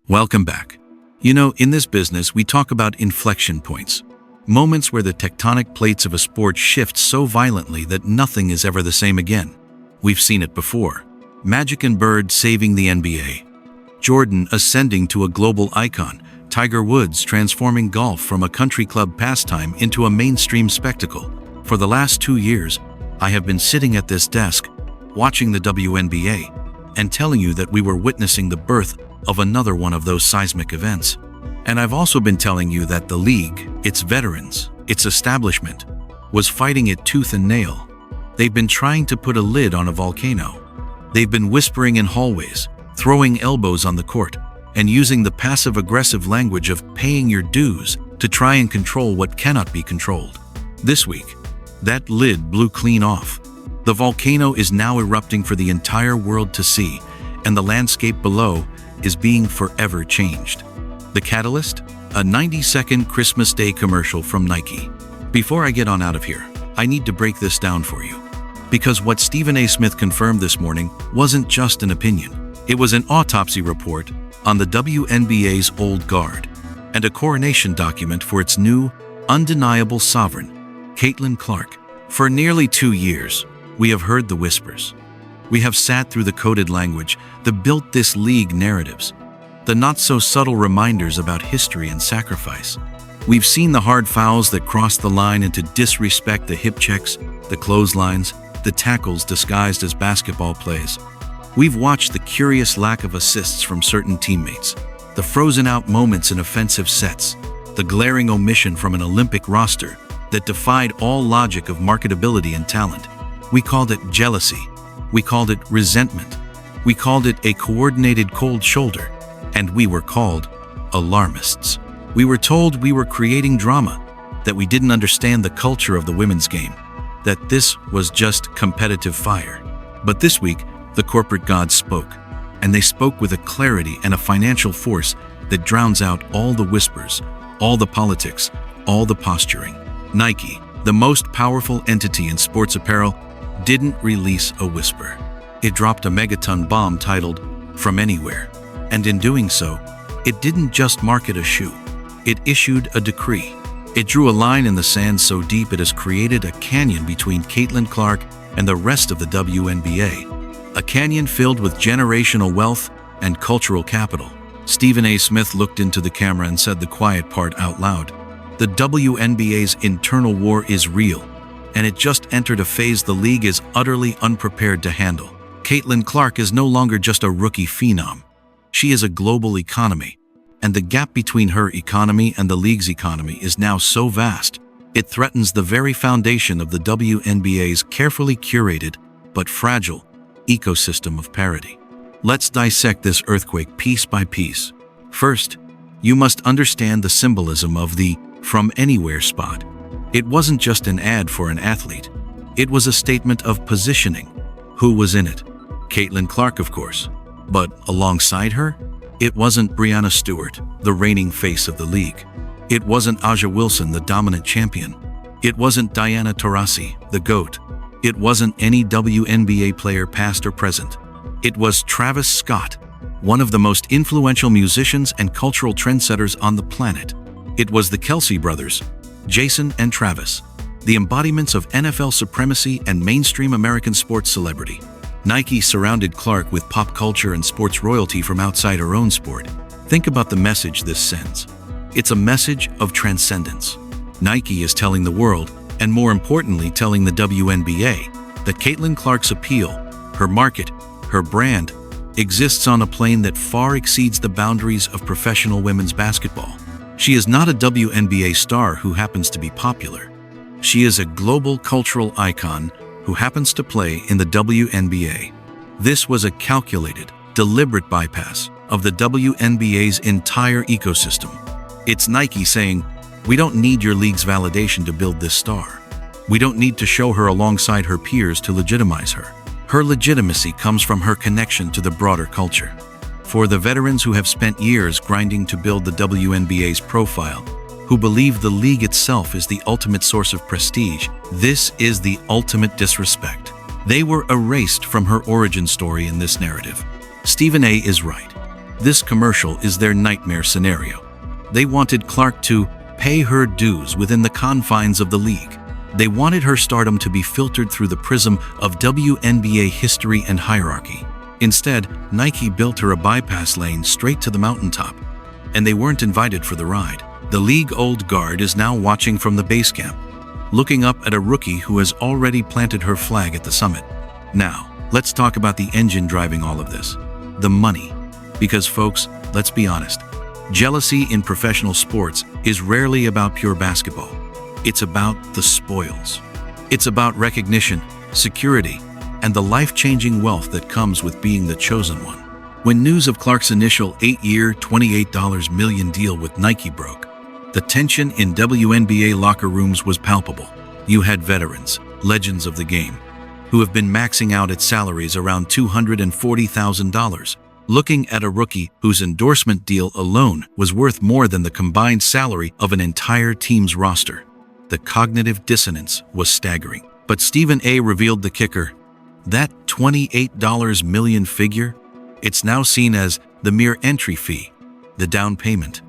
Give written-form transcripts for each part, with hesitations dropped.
Welcome back. You know, in this business, we talk about inflection points. Moments where the tectonic plates of a sport shift so violently that nothing is ever the same again. We've seen it before. Magic and Bird saving the NBA. Jordan ascending to a global icon. Tiger Woods transforming golf from a country club pastime into a mainstream spectacle. For the last 2 years, I have been sitting at this desk, watching the WNBA, and telling you that we were witnessing the birth of another one of those seismic events. And I've also been telling you that the league, its veterans, its establishment, was fighting it tooth and nail. They've been trying to put a lid on a volcano. They've been whispering in hallways, throwing elbows on the court, and using the passive-aggressive language of paying your dues to try and control what cannot be controlled. This week, that lid blew clean off. The volcano is now erupting for the entire world to see, and the landscape below is being forever changed. The catalyst? A 90-second Christmas Day commercial from Nike. Before I get on out of here, I need to break this down for you. Because what Stephen A. Smith confirmed this morning wasn't just an opinion. It was an autopsy report on the WNBA's old guard, and a coronation document for its new, undeniable sovereign, Caitlin Clark. For nearly 2 years, we have heard the whispers. We have sat through the coded language that built this league narratives, the not-so-subtle reminders about history and sacrifice. We've seen the hard fouls that cross the line into disrespect, the hip checks, the clotheslines, the tackles disguised as basketball plays. We've watched the curious lack of assists from certain teammates, the frozen-out moments in offensive sets, the glaring omission from an Olympic roster that defied all logic of marketability and talent. We called it jealousy. We called it resentment. We called it a coordinated cold shoulder. And we were called alarmists. We were told we were creating drama, that we didn't understand the culture of the women's game, that this was just competitive fire. But this week, the corporate gods spoke, and they spoke with a clarity and a financial force that drowns out all the whispers, all the politics, all the posturing. Nike, the most powerful entity in sports apparel, didn't release a whisper. It dropped a megaton bomb titled, "From Anywhere." And in doing so, it didn't just market a shoe. It issued a decree. It drew a line in the sand so deep it has created a canyon between Caitlin Clark and the rest of the WNBA. A canyon filled with generational wealth and cultural capital. Stephen A. Smith looked into the camera and said the quiet part out loud. The WNBA's internal war is real, and it just entered a phase the league is utterly unprepared to handle. Caitlin Clark is no longer just a rookie phenom. She is a global economy, and the gap between her economy and the league's economy is now so vast, it threatens the very foundation of the WNBA's carefully curated but fragile ecosystem of parity. Let's dissect this earthquake piece by piece. First, you must understand the symbolism of the "From Anywhere" spot. It wasn't just an ad for an athlete. It was a statement of positioning. Who was in it? Caitlin Clark, of course. But alongside her, it wasn't Breanna Stewart, the reigning face of the league. It wasn't Aja Wilson, the dominant champion. It wasn't Diana Taurasi, the GOAT. It wasn't any WNBA player past or present. It was Travis Scott, one of the most influential musicians and cultural trendsetters on the planet. It was the Kelsey brothers, Jason and Travis, the embodiments of NFL supremacy and mainstream American sports celebrity. Nike surrounded Clark with pop culture and sports royalty from outside her own sport. Think about the message this sends. It's a message of transcendence. Nike is telling the world, and more importantly telling the WNBA, that Caitlin Clark's appeal, her market, her brand, exists on a plane that far exceeds the boundaries of professional women's basketball. She is not a WNBA star who happens to be popular. She is a global cultural icon who happens to play in the WNBA. This was a calculated, deliberate bypass of the WNBA's entire ecosystem. It's Nike saying, "We don't need your league's validation to build this star. We don't need to show her alongside her peers to legitimize her. Her legitimacy comes from her connection to the broader culture." For the veterans who have spent years grinding to build the WNBA's profile, who believe the league itself is the ultimate source of prestige, this is the ultimate disrespect. They were erased from her origin story in this narrative. Stephen A. is right. This commercial is their nightmare scenario. They wanted Clark to pay her dues within the confines of the league. They wanted her stardom to be filtered through the prism of WNBA history and hierarchy. Instead, Nike built her a bypass lane straight to the mountaintop, and they weren't invited for the ride. The league old guard is now watching from the base camp, looking up at a rookie who has already planted her flag at the summit. Now, let's talk about the engine driving all of this: the money. Because folks, let's be honest, jealousy in professional sports is rarely about pure basketball. It's about the spoils. It's about recognition, security, and the life-changing wealth that comes with being the chosen one. When news of Clark's initial 8-year, $28 million deal with Nike broke, the tension in WNBA locker rooms was palpable. You had veterans, legends of the game, who have been maxing out at salaries around $240,000, looking at a rookie whose endorsement deal alone was worth more than the combined salary of an entire team's roster. The cognitive dissonance was staggering. But Stephen A. revealed the kicker. That $28 million figure, it's now seen as the mere entry fee, the down payment.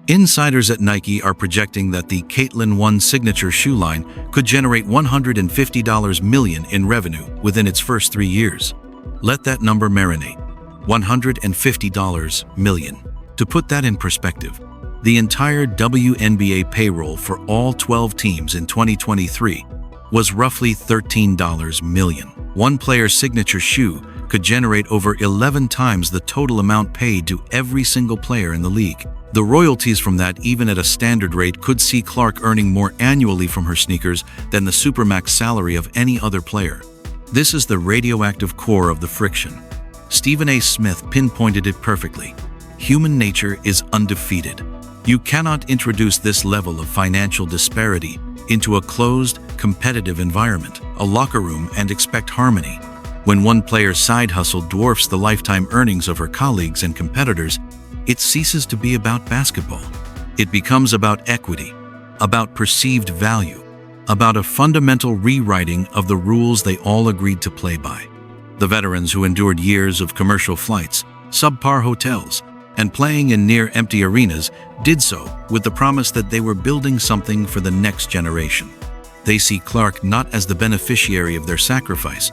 Insiders at Nike are projecting that the Caitlin 1 signature shoe line could generate $150 million in revenue within its first 3 years. Let that number marinate. $150 million. To put that in perspective, the entire WNBA payroll for all 12 teams in 2023 was roughly $13 million. One player's signature shoe could generate over 11 times the total amount paid to every single player in the league. The royalties from that, even at a standard rate, could see Clark earning more annually from her sneakers than the supermax salary of any other player. This is the radioactive core of the friction. Stephen A. Smith pinpointed it perfectly. Human nature is undefeated. You cannot introduce this level of financial disparity into a closed, competitive environment, a locker room, and expect harmony. When one player's side hustle dwarfs the lifetime earnings of her colleagues and competitors, it ceases to be about basketball. It becomes about equity, about perceived value, about a fundamental rewriting of the rules they all agreed to play by. The veterans who endured years of commercial flights, subpar hotels, and playing in near-empty arenas did so with the promise that they were building something for the next generation. They see Clark not as the beneficiary of their sacrifice,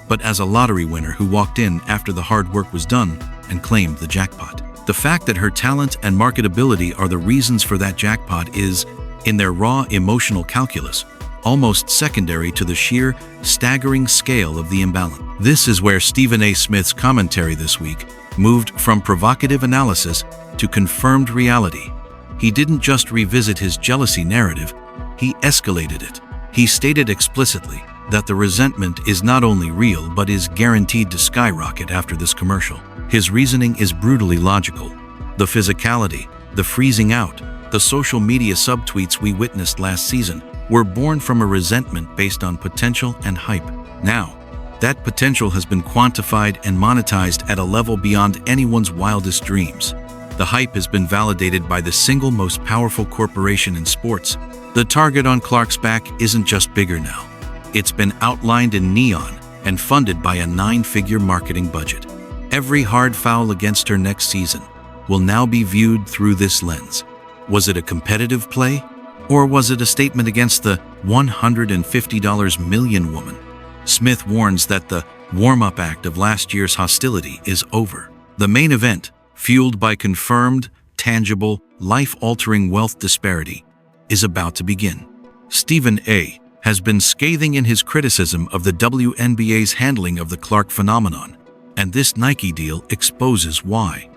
but as a lottery winner who walked in after the hard work was done and claimed the jackpot. The fact that her talent and marketability are the reasons for that jackpot is, in their raw emotional calculus, almost secondary to the sheer, staggering scale of the imbalance. This is where Stephen A. Smith's commentary this week moved from provocative analysis to confirmed reality. He didn't just revisit his jealousy narrative, he escalated it. He stated explicitly that the resentment is not only real but is guaranteed to skyrocket after this commercial. His reasoning is brutally logical. The physicality, the freezing out, the social media subtweets we witnessed last season were born from a resentment based on potential and hype. Now, that potential has been quantified and monetized at a level beyond anyone's wildest dreams. The hype has been validated by the single most powerful corporation in sports. The target on Clark's back isn't just bigger now. It's been outlined in neon and funded by a 9-figure marketing budget. Every hard foul against her next season will now be viewed through this lens. Was it a competitive play? Or was it a statement against the $150 million woman? Smith warns that the warm-up act of last year's hostility is over. The main event, fueled by confirmed, tangible, life-altering wealth disparity, is about to begin. Stephen A. has been scathing in his criticism of the WNBA's handling of the Clark phenomenon, and this Nike deal exposes why.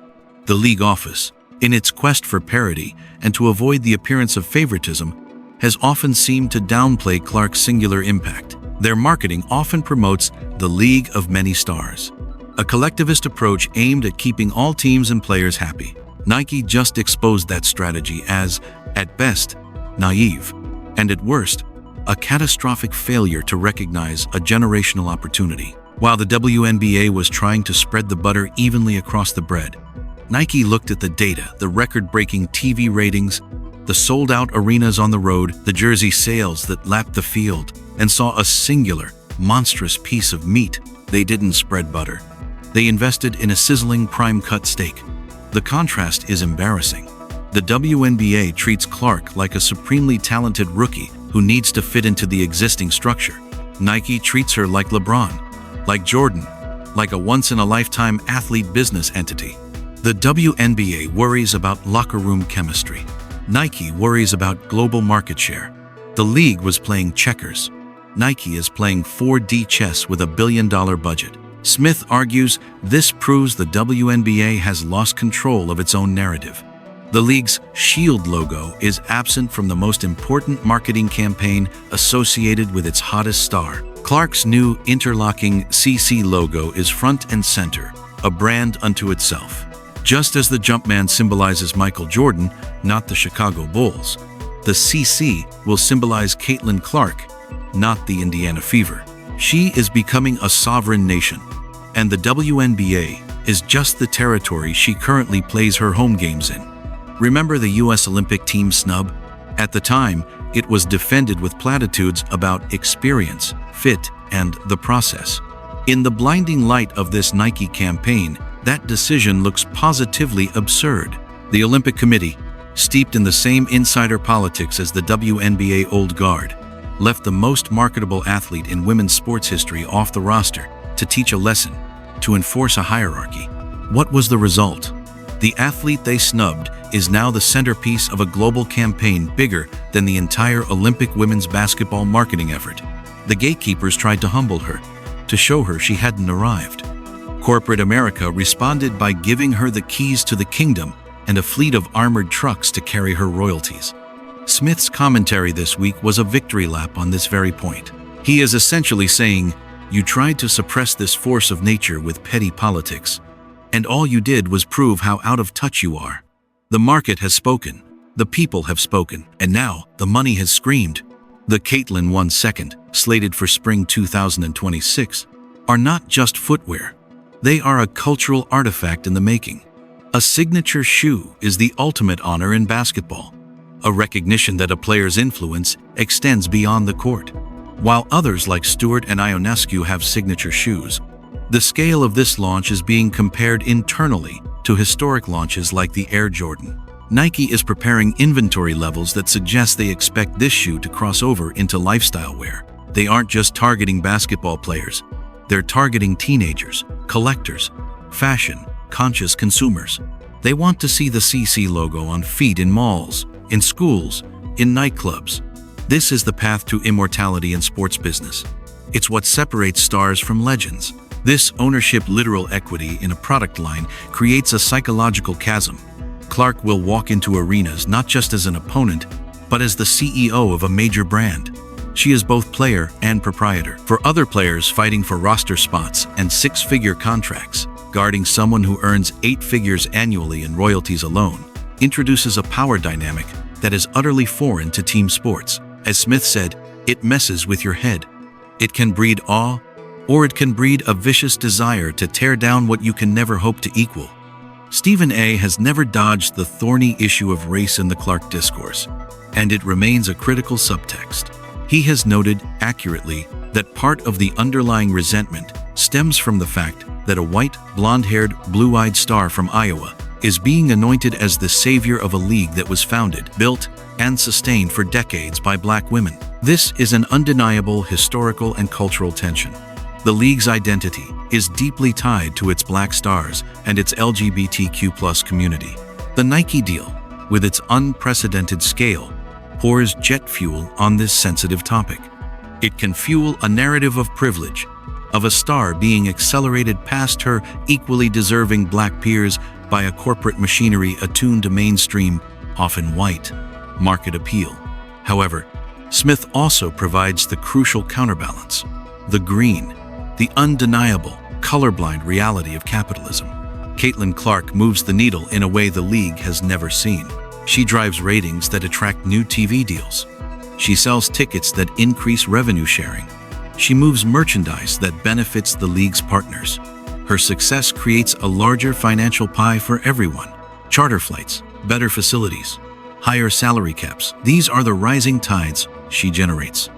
The league office, in its quest for parity and to avoid the appearance of favoritism, has often seemed to downplay Clark's singular impact. Their marketing often promotes the League of Many Stars, a collectivist approach aimed at keeping all teams and players happy. Nike just exposed that strategy as, at best, naive, and at worst, a catastrophic failure to recognize a generational opportunity. While the WNBA was trying to spread the butter evenly across the bread, Nike looked at the data, the record-breaking TV ratings, the sold-out arenas on the road, the jersey sales that lapped the field, and saw a singular, monstrous piece of meat. They didn't spread butter. They invested in a sizzling prime-cut steak. The contrast is embarrassing. The WNBA treats Clark like a supremely talented rookie who needs to fit into the existing structure. Nike treats her like LeBron, like Jordan, like a once-in-a-lifetime athlete business entity. The WNBA worries about locker room chemistry. Nike worries about global market share. The league was playing checkers. Nike is playing 4D chess with $1 billion budget. Smith argues this proves the WNBA has lost control of its own narrative. The league's Shield logo is absent from the most important marketing campaign associated with its hottest star. Clark's new interlocking CC logo is front and center, a brand unto itself. Just as the Jumpman symbolizes Michael Jordan, not the Chicago Bulls, the CC will symbolize Caitlin Clark, not the Indiana Fever. She is becoming a sovereign nation, and the WNBA is just the territory she currently plays her home games in. Remember the U.S. Olympic team snub? At the time, it was defended with platitudes about experience, fit, and the process. In the blinding light of this Nike campaign, that decision looks positively absurd. The Olympic Committee, steeped in the same insider politics as the WNBA old guard, left the most marketable athlete in women's sports history off the roster to teach a lesson, to enforce a hierarchy. What was the result? The athlete they snubbed is now the centerpiece of a global campaign bigger than the entire Olympic women's basketball marketing effort. The gatekeepers tried to humble her, to show her she hadn't arrived. Corporate America responded by giving her the keys to the kingdom and a fleet of armored trucks to carry her royalties. Smith's commentary this week was a victory lap on this very point. He is essentially saying, you tried to suppress this force of nature with petty politics, and all you did was prove how out of touch you are. The market has spoken, the people have spoken, and now the money has screamed. The Caitlin 1 second, slated for spring 2026, are not just footwear. They are a cultural artifact in the making. A signature shoe is the ultimate honor in basketball, a recognition that a player's influence extends beyond the court. While others like Stewart and Ionescu have signature shoes, the scale of this launch is being compared internally to historic launches like the Air Jordan. Nike is preparing inventory levels that suggest they expect this shoe to cross over into lifestyle wear. They aren't just targeting basketball players. They're targeting teenagers, collectors, fashion-conscious consumers. They want to see the CC logo on feet in malls, in schools, in nightclubs. This is the path to immortality in sports business. It's what separates stars from legends. This ownership literal equity in a product line creates a psychological chasm. Clark will walk into arenas not just as an opponent, but as the CEO of a major brand. She is both player and proprietor. For other players fighting for roster spots and six-figure contracts, guarding someone who earns 8 figures annually in royalties alone introduces a power dynamic that is utterly foreign to team sports. As Smith said, it messes with your head. It can breed awe, or it can breed a vicious desire to tear down what you can never hope to equal. Stephen A. has never dodged the thorny issue of race in the Clark discourse, and it remains a critical subtext. He has noted accurately that part of the underlying resentment stems from the fact that a white, blonde-haired, blue-eyed star from Iowa is being anointed as the savior of a league that was founded, built, and sustained for decades by black women. This is an undeniable historical and cultural tension. The league's identity is deeply tied to its black stars and its LGBTQ+ community. The Nike deal, with its unprecedented scale, pours jet fuel on this sensitive topic. It can fuel a narrative of privilege, of a star being accelerated past her equally deserving black peers by a corporate machinery attuned to mainstream, often white, market appeal. However, Smith also provides the crucial counterbalance: the green, the undeniable, colorblind reality of capitalism. Caitlin Clark moves the needle in a way the league has never seen. She drives ratings that attract new TV deals. She sells tickets that increase revenue sharing. She moves merchandise that benefits the league's partners. Her success creates a larger financial pie for everyone. Charter flights, better facilities, higher salary caps. These are the rising tides she generates.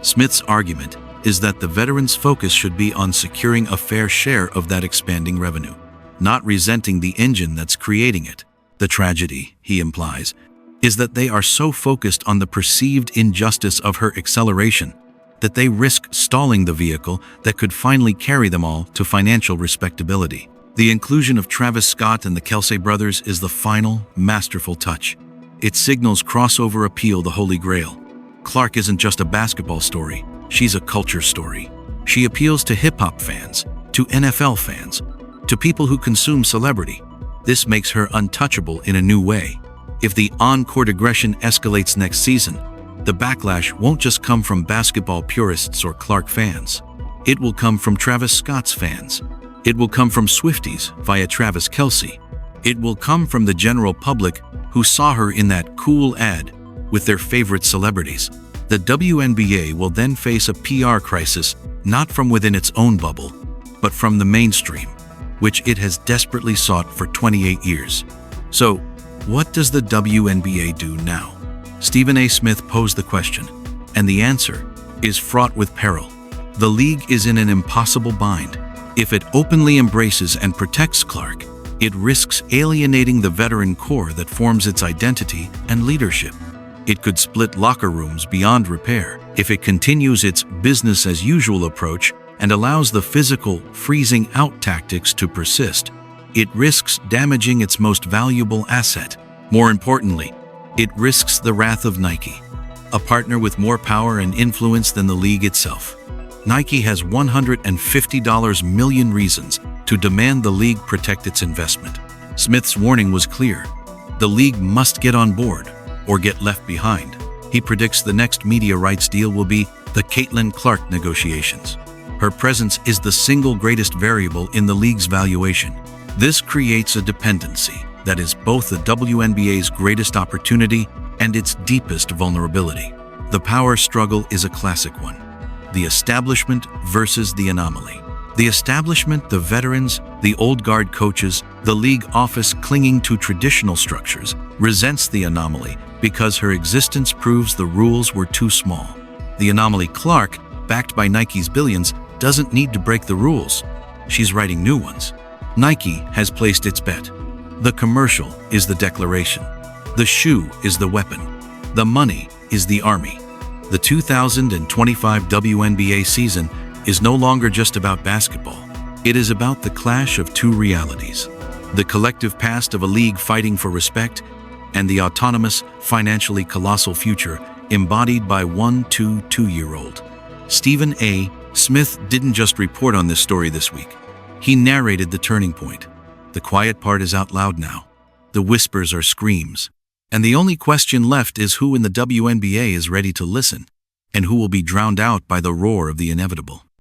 Smith's argument is that the veterans' focus should be on securing a fair share of that expanding revenue. not resenting the engine that's creating it. The tragedy, he implies, is that they are so focused on the perceived injustice of her acceleration that they risk stalling the vehicle that could finally carry them all to financial respectability. The inclusion of Travis Scott and the Kelsey brothers is the final, masterful touch. It signals crossover appeal, the holy grail. Clark isn't just a basketball story, she's a culture story. She appeals to hip-hop fans, to NFL fans, to people who consume celebrity. This makes her untouchable in a new way. If the on-court aggression escalates next season, the backlash won't just come from basketball purists or Clark fans. It will come from Travis Scott's fans. It will come from Swifties via Travis Kelce. It will come from the general public who saw her in that cool ad with their favorite celebrities. The WNBA will then face a PR crisis not from within its own bubble, but from the mainstream, which it has desperately sought for 28 years. So, what does the WNBA do now? Stephen A. Smith posed the question, and the answer is fraught with peril. The league is in an impossible bind. If it openly embraces and protects Clark, it risks alienating the veteran core that forms its identity and leadership. It could split locker rooms beyond repair. If it continues its business-as-usual approach and allows the physical freezing-out tactics to persist, it risks damaging its most valuable asset. More importantly, it risks the wrath of Nike, a partner with more power and influence than the league itself. Nike has $150 million reasons to demand the league protect its investment. Smith's warning was clear. The league must get on board or get left behind. He predicts the next media rights deal will be the Caitlin Clark negotiations. Her presence is the single greatest variable in the league's valuation. This creates a dependency that is both the WNBA's greatest opportunity and its deepest vulnerability. The power struggle is a classic one. The establishment versus the anomaly. The establishment, the veterans, the old guard coaches, the league office clinging to traditional structures, resents the anomaly because her existence proves the rules were too small. The anomaly, Clark, backed by Nike's billions, doesn't need to break the rules. She's writing new ones. Nike has placed its bet. The commercial is the declaration. The shoe is the weapon. The money is the army. The 2025 WNBA season is no longer just about basketball. It is about the clash of two realities: the collective past of a league fighting for respect and the autonomous, financially colossal future embodied by one 2-year-old. Stephen A. Smith didn't just report on this story this week. He narrated the turning point. The quiet part is out loud now. The whispers are screams. And the only question left is who in the WNBA is ready to listen, and who will be drowned out by the roar of the inevitable.